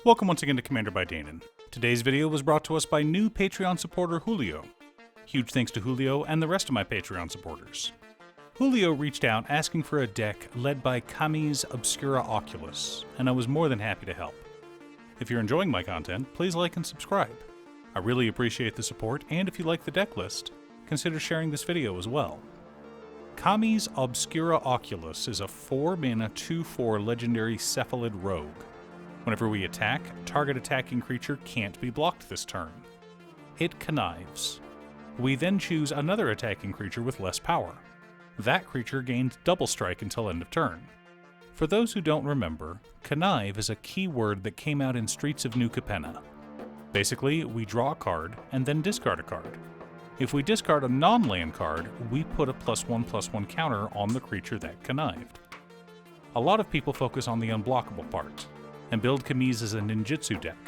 Welcome once again to Commander by Danon. Today's video was brought to us by new Patreon supporter Julio. Huge thanks to Julio and the rest of my Patreon supporters. Julio reached out asking for a deck led by Kamiz Obscura Oculus, and I was more than happy to help. If you're enjoying my content, please like and subscribe. I really appreciate the support, and if you like the deck list, consider sharing this video as well. Kamiz Obscura Oculus is a 4-mana 2/4 legendary cephalid rogue. Whenever we attack, target attacking creature can't be blocked this turn. It connives. We then choose another attacking creature with less power. That creature gains double strike until end of turn. For those who don't remember, connive is a keyword that came out in Streets of New Capenna. Basically, we draw a card and then discard a card. If we discard a non-land card, we put a +1/+1 counter on the creature that connived. A lot of people focus on the unblockable part and build Kamiz as a ninjutsu deck.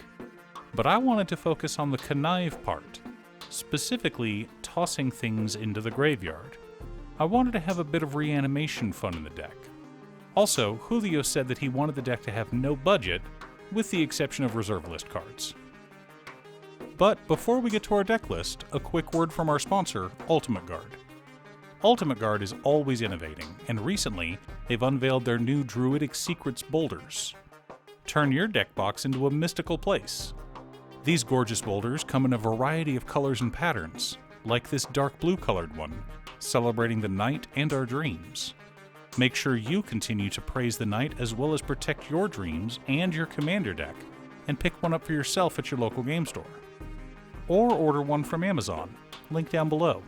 But I wanted to focus on the connive part, specifically tossing things into the graveyard. I wanted to have a bit of reanimation fun in the deck. Also, Julio said that he wanted the deck to have no budget, with the exception of reserve list cards. But before we get to our deck list, a quick word from our sponsor, Ultimate Guard. Ultimate Guard is always innovating, and recently they've unveiled their new Druidic Secrets boulders. Turn your deck box into a mystical place. These gorgeous boulders come in a variety of colors and patterns, like this dark blue colored one, celebrating the night and our dreams. Make sure you continue to praise the night as well as protect your dreams and your commander deck, and pick one up for yourself at your local game store. Or order one from Amazon, link down below.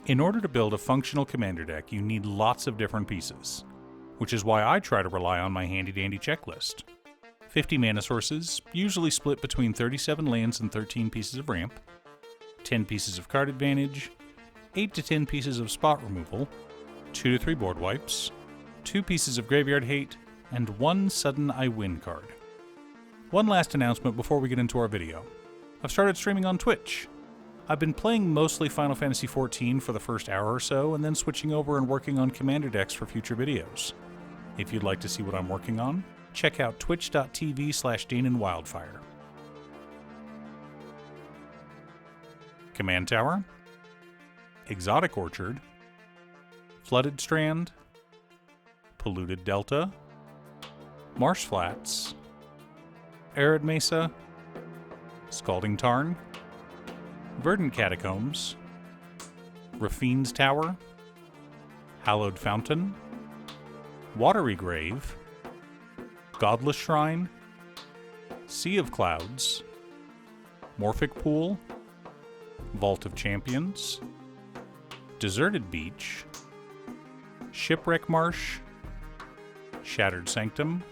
In order to build a functional commander deck, you need lots of different pieces, which is why I try to rely on my handy-dandy checklist. 50 mana sources, usually split between 37 lands and 13 pieces of ramp, 10 pieces of card advantage, 8 to 10 pieces of spot removal, 2 to 3 board wipes, 2 pieces of graveyard hate, and 1 sudden I win card. One last announcement before we get into our video. I've started streaming on Twitch. I've been playing mostly Final Fantasy XIV for the first hour or so, and then switching over and working on commander decks for future videos. If you'd like to see what I'm working on, check out twitch.tv/DanonWildfire. Command Tower, Exotic Orchard, Flooded Strand, Polluted Delta, Marsh Flats, Arid Mesa, Scalding Tarn, Verdant Catacombs, Rafine's Tower, Hallowed Fountain, Watery Grave, Godless Shrine, Sea of Clouds, Morphic Pool, Vault of Champions, Deserted Beach, Shipwreck Marsh, Shattered Sanctum,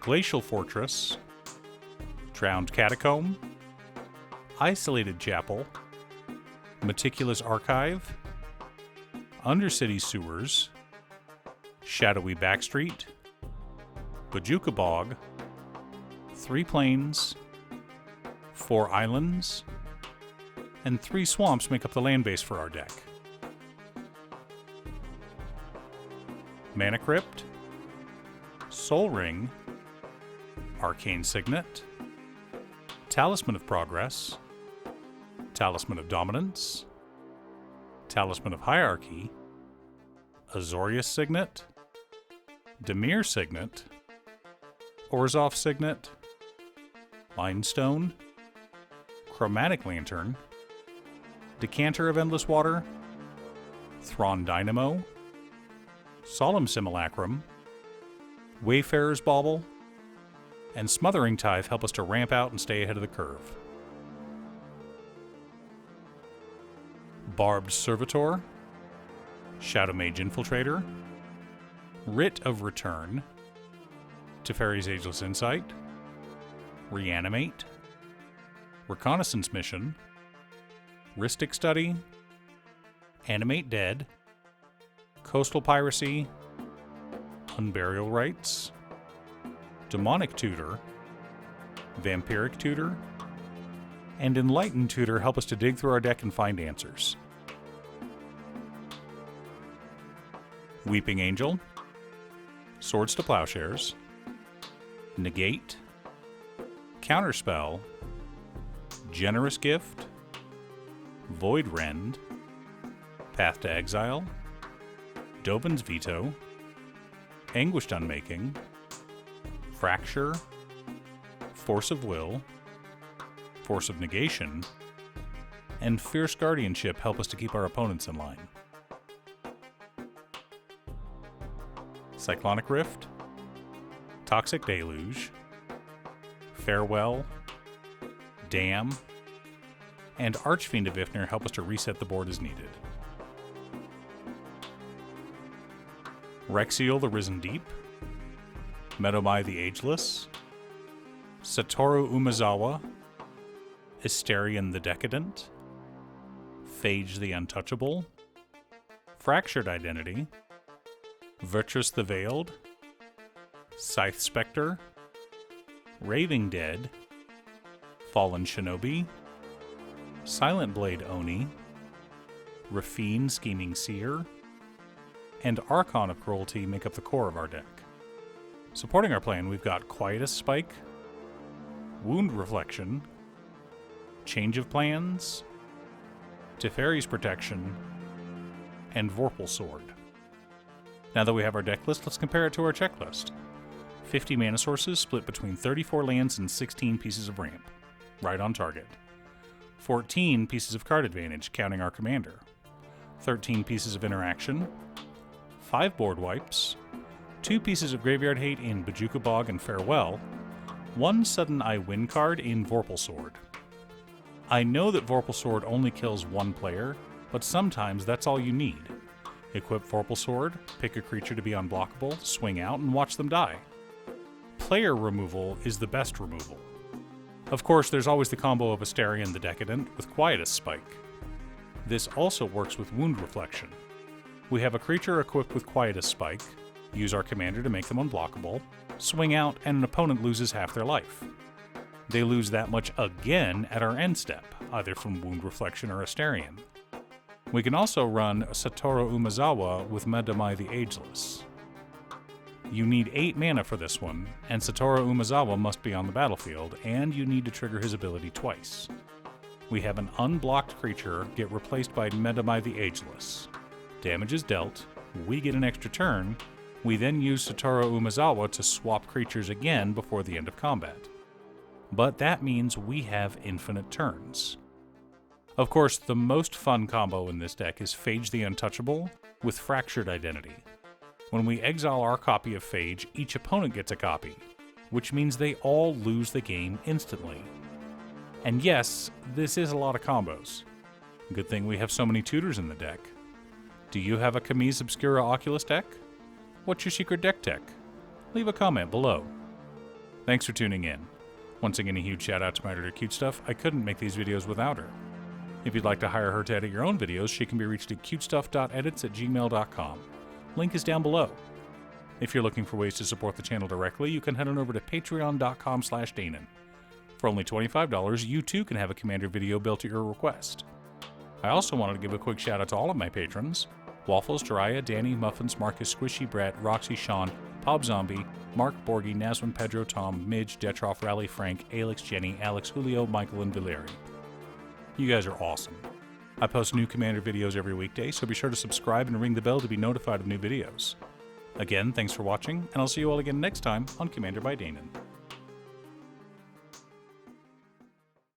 Glacial Fortress, Drowned Catacomb, Isolated Chapel, Meticulous Archive, Undercity Sewers, Shadowy Backstreet, Bajuka Bog, 3 Plains, 4 Islands, and 3 swamps make up the land base for our deck. Mana Crypt, Soul Ring, Arcane Signet, Talisman of Progress, Talisman of Dominance, Talisman of Hierarchy, Azorius Signet, Dimir Signet, Orzhov Signet, Mindstone, Chromatic Lantern, Decanter of Endless Water, Thrawn Dynamo, Solemn Simulacrum, Wayfarer's Bauble, and Smothering Tithe help us to ramp out and stay ahead of the curve. Barbed Servitor, Shadow Mage Infiltrator, Writ of Return, Teferi's Ageless Insight, Reanimate, Reconnaissance Mission, Rhystic Study, Animate Dead, Coastal Piracy, Unburial Rites, Demonic Tutor, Vampiric Tutor, and Enlightened Tutor help us to dig through our deck and find answers. Weeping Angel, Swords to Plowshares, Negate, Counterspell, Generous Gift, Void Rend, Path to Exile, Dovin's Veto, Anguished Unmaking, Fracture, Force of Will, Force of Negation, and Fierce Guardianship help us to keep our opponents in line. Cyclonic Rift, Toxic Deluge, Farewell, Damn, and Archfiend of Ifnir help us to reset the board as needed. Rexiel the Risen Deep, Medomai the Ageless, Satoru Umezawa, Asterion the Decadent, Phage the Untouchable, Fractured Identity, Virtus the Veiled, Scythe Spectre, Raving Dead, Fallen Shinobi, Silent Blade Oni, Rafine Scheming Seer, and Archon of Cruelty make up the core of our deck. Supporting our plan, we've got Quietus Spike, Wound Reflection, Change of Plans, Teferi's Protection, and Vorpal Sword. Now that we have our deck list, let's compare it to our checklist. 50 mana sources split between 34 lands and 16 pieces of ramp. Right on target. 14 pieces of card advantage, counting our commander. 13 pieces of interaction. 5 board wipes. 2 pieces of graveyard hate in Bojuka Bog and Farewell. 1 sudden I win card in Vorpal Sword. I know that Vorpal Sword only kills one player, but sometimes that's all you need. Equip Vorpal Sword, pick a creature to be unblockable, swing out, and watch them die. Player removal is the best removal. Of course, there's always the combo of Asterion the Decadent with Quietus Spike. This also works with Wound Reflection. We have a creature equipped with Quietus Spike, use our commander to make them unblockable, swing out, and an opponent loses half their life. They lose that much again at our end step, either from Wound Reflection or Asterion. We can also run Satoru Umezawa with Medomai the Ageless. You need 8 mana for this one, and Satoru Umezawa must be on the battlefield, and you need to trigger his ability twice. We have an unblocked creature get replaced by Medomai the Ageless. Damage is dealt, we get an extra turn, we then use Satoru Umezawa to swap creatures again before the end of combat. But that means we have infinite turns. Of course, the most fun combo in this deck is Phage the Untouchable with Fractured Identity. When we exile our copy of Phage, each opponent gets a copy, which means they all lose the game instantly. And yes, this is a lot of combos. Good thing we have so many tutors in the deck. Do you have a Kamiz Obscura Oculus deck? What's your secret deck tech? Leave a comment below. Thanks for tuning in. Once again, a huge shout out to my editor Cute Stuff. I couldn't make these videos without her. If you'd like to hire her to edit your own videos, she can be reached at cutestuff.edits@gmail.com. Link is down below. If you're looking for ways to support the channel directly, you can head on over to patreon.com/Danon. For only $25, you too can have a Commander video built at your request. I also wanted to give a quick shout out to all of my patrons: Waffles, Jiraiya, Danny, Muffins, Marcus, Squishy, Brett, Roxy, Sean, Pob Zombie, Mark, Borgie, Nazwin, Pedro, Tom, Midge, Detroff, Rally, Frank, Alex, Jenny, Alex, Julio, Michael, and Valeri. You guys are awesome. I post new Commander videos every weekday, so be sure to subscribe and ring the bell to be notified of new videos. Again, thanks for watching, and I'll see you all again next time on Commander by Danon.